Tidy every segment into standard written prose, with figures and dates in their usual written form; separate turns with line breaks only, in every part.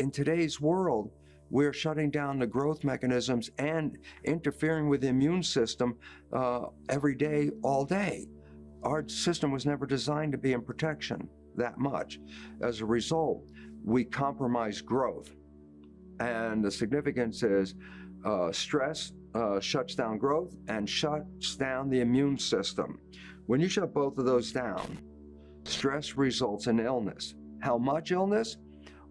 in today's world, we're shutting down the growth mechanisms and interfering with the immune system every day, all day. Our system was never designed to be in protection that much. As a result, we compromise growth. And the significance is stress shuts down growth and shuts down the immune system. When you shut both of those down, stress results in illness. How much illness?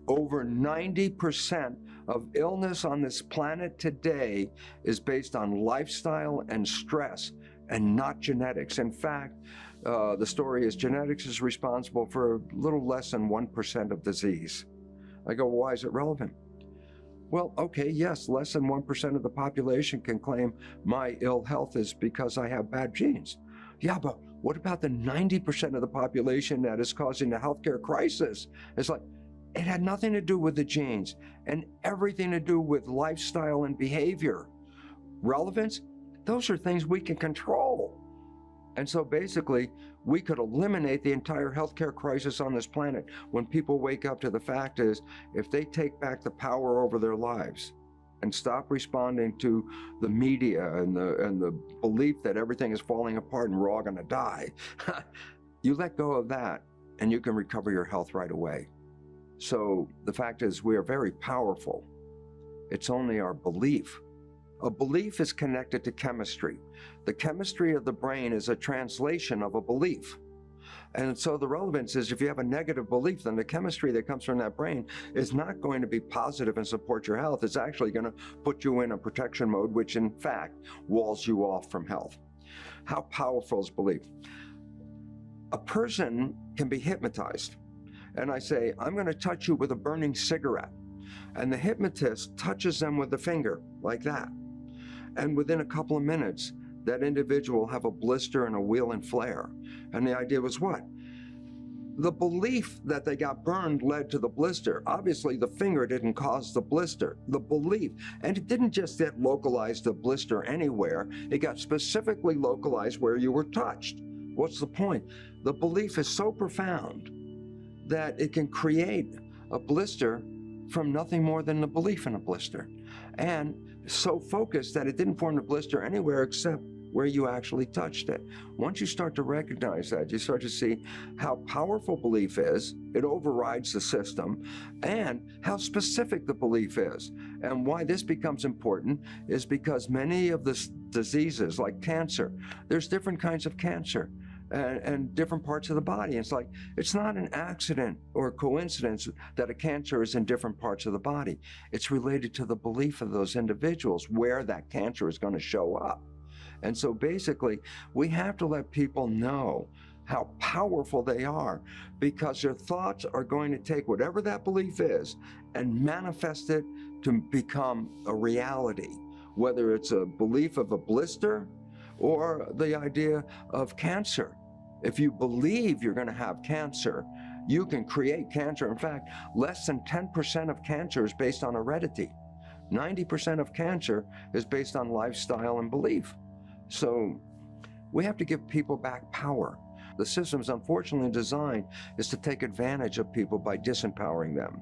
Over 90% of illness on this planet today is based on lifestyle and stress and not genetics. In fact, the story is genetics is responsible for a little less than 1% of disease. I go, why is it relevant? Well, okay, yes, less than 1% of the population can claim my ill health is because I have bad genes. Yeah, but what about the 90% of the population that is causing the healthcare crisis? It's like, it had nothing to do with the genes and everything to do with lifestyle and behavior. Relevance, those are things we can control. And so basically, we could eliminate the entire healthcare crisis on this planet when people wake up to the fact is, if they take back the power over their lives and stop responding to the media and the belief that everything is falling apart and we're all gonna die, you let go of that and you can recover your health right away. So the fact is, we are very powerful. It's only our belief. A belief is connected to chemistry. The chemistry of the brain is a translation of a belief. And so the relevance is, if you have a negative belief, then the chemistry that comes from that brain is not going to be positive and support your health. It's actually going to put you in a protection mode, which in fact walls you off from health. How powerful is belief? A person can be hypnotized. And I say, I'm going to touch you with a burning cigarette. And the hypnotist touches them with the finger, like that. And within a couple of minutes, that individual will have a blister and a wheal and flare. And the idea was what? The belief that they got burned led to the blister. Obviously, the finger didn't cause the blister, the belief. And it didn't just get localized, the blister, anywhere. It got specifically localized where you were touched. What's the point? The belief is so profound that it can create a blister from nothing more than the belief in a blister. And so focused that it didn't form the blister anywhere except where you actually touched it. Once you start to recognize that, you start to see how powerful belief is, it overrides the system, and how specific the belief is. And why this becomes important is because many of the diseases, like cancer, there's different kinds of cancer. And different parts of the body. It's like, it's not an accident or coincidence that a cancer is in different parts of the body. It's related to the belief of those individuals where that cancer is going to show up. And so basically, we have to let people know how powerful they are, because their thoughts are going to take whatever that belief is and manifest it to become a reality, whether it's a belief of a blister or the idea of cancer. If you believe you're going to have cancer, you can create cancer. In fact, less than 10% of cancer is based on heredity. 90% of cancer is based on lifestyle and belief. So we have to give people back power. The system's unfortunately designed is to take advantage of people by disempowering them,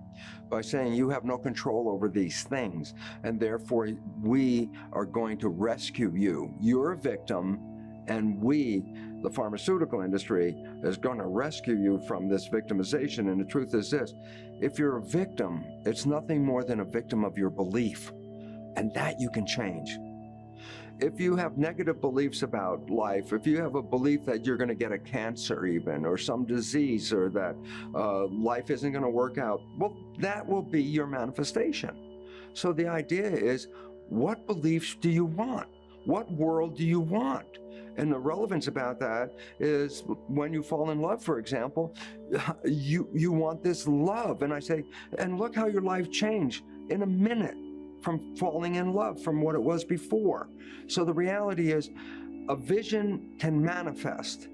by saying you have no control over these things, and therefore we are going to rescue you. You're a victim, and we, the pharmaceutical industry, is going to rescue you from this victimization. And the truth is this: if you're a victim, it's nothing more than a victim of your belief, and that you can change. If you have negative beliefs about life, if you have a belief that you're going to get a cancer even, or some disease, or that life isn't going to work out, well, that will be your manifestation. So the idea is, what beliefs do you want? What world do you want? And the relevance about that is, when you fall in love, for example, you want this love. And I say, and look how your life changed in a minute from falling in love from what it was before. So the reality is, a vision can manifest,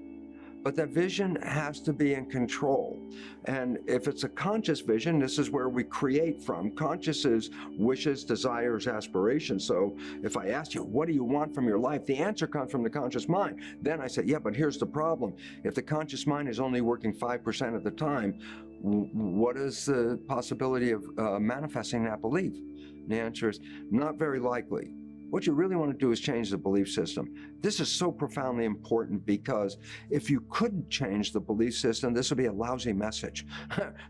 But that vision has to be in control. And if it's a conscious vision, this is where we create from. Conscious is wishes, desires, aspirations. So if I ask you, what do you want from your life? The answer comes from the conscious mind. Then I say, yeah, but here's the problem. If the conscious mind is only working 5% of the time, what is the possibility of manifesting that belief? And the answer is not very likely. What you really want to do is change the belief system. This is so profoundly important because if you couldn't change the belief system, this would be a lousy message.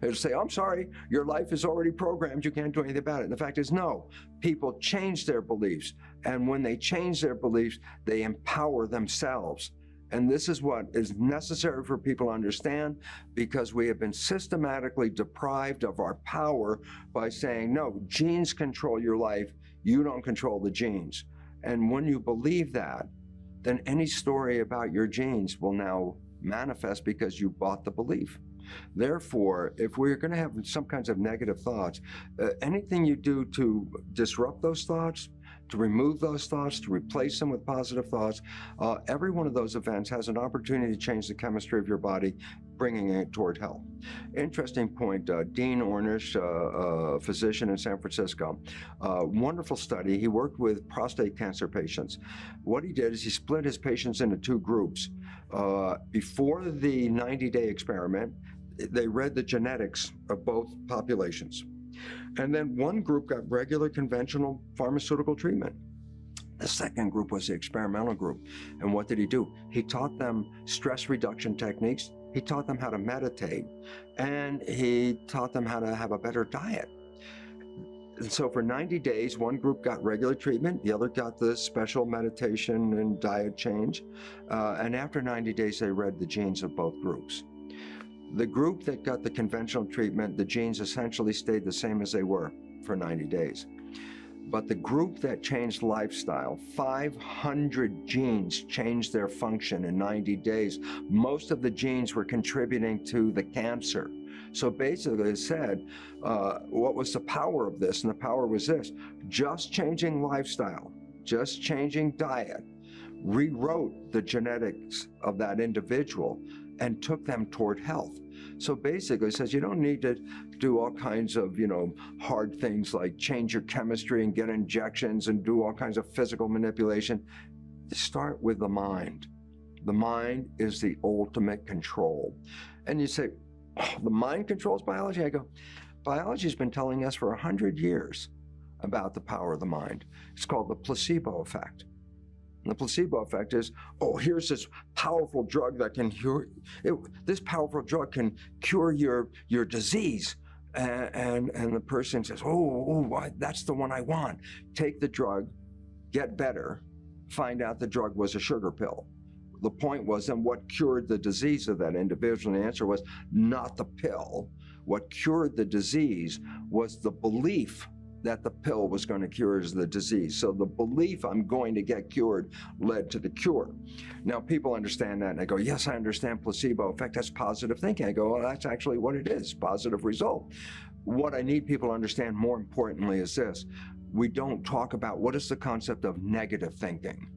It'll say, I'm sorry, your life is already programmed, you can't do anything about it. And the fact is, no, people change their beliefs. And when they change their beliefs, they empower themselves. And this is what is necessary for people to understand, because we have been systematically deprived of our power by saying, no, genes control your life. You don't control the genes. And when you believe that, then any story about your genes will now manifest because you bought the belief. Therefore, if we're going to have some kinds of negative thoughts, anything you do to disrupt those thoughts, to remove those thoughts, to replace them with positive thoughts, every one of those events has an opportunity to change the chemistry of your body, bringing it toward health. Interesting point, Dean Ornish, a physician in San Francisco, wonderful study. He worked with prostate cancer patients. What he did is he split his patients into two groups. Before the 90-day experiment, they read the genetics of both populations. And then one group got regular conventional pharmaceutical treatment. The second group was the experimental group. And what did he do? He taught them stress reduction techniques. He taught them how to meditate. And he taught them how to have a better diet. And so for 90 days, one group got regular treatment, the other got the special meditation and diet change. And after 90 days, they read the genes of both groups. The group that got the conventional treatment, the genes essentially stayed the same as they were for 90 days. But the group that changed lifestyle, 500 genes changed their function in 90 days. Most of the genes were contributing to the cancer. So basically it said, what was the power of this? And the power was this: just changing lifestyle, just changing diet, rewrote the genetics of that individual and took them toward health. So basically it says you don't need to do all kinds of, hard things like change your chemistry and get injections and do all kinds of physical manipulation. Start with the mind. The mind is the ultimate control. And you say, oh, the mind controls biology? I go, biology's been telling us for 100 years about the power of the mind. It's called the placebo effect. And the placebo effect is, oh, here's this powerful drug that can cure, this powerful drug can cure your disease. And the person says, that's the one I want. Take the drug, get better, find out the drug was a sugar pill. The point was, then what cured the disease of that individual? And the answer was not the pill. What cured the disease was the belief that the pill was going to cure the disease. So the belief I'm going to get cured led to the cure. Now people understand that and they go, yes, I understand placebo effect, that's positive thinking. I go, well, that's actually what it is, positive result. What I need people to understand more importantly is this: we don't talk about what is the concept of negative thinking.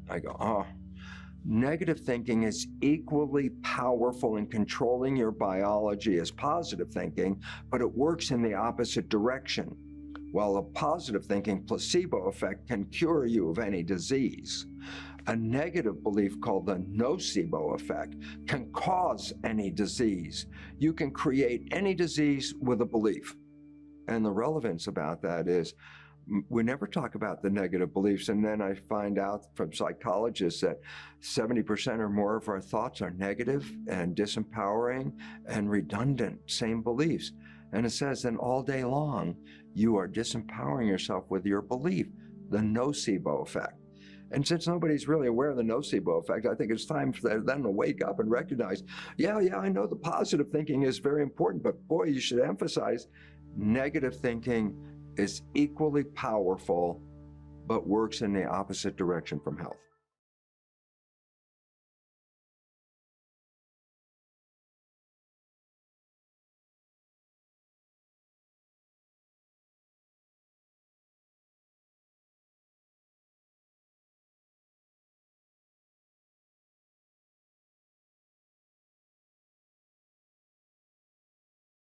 I go, negative thinking is equally powerful in controlling your biology as positive thinking, but it works in the opposite direction. While a positive thinking placebo effect can cure you of any disease, a negative belief called the nocebo effect can cause any disease. You can create any disease with a belief. And the relevance about that is we never talk about the negative beliefs. And then I find out from psychologists that 70% or more of our thoughts are negative and disempowering and redundant, same beliefs. And it says then all day long, you are disempowering yourself with your belief, the nocebo effect. And since nobody's really aware of the nocebo effect, I think it's time for them to wake up and recognize, yeah, I know the positive thinking is very important, but boy, you should emphasize negative thinking is equally powerful, but works in the opposite direction from health.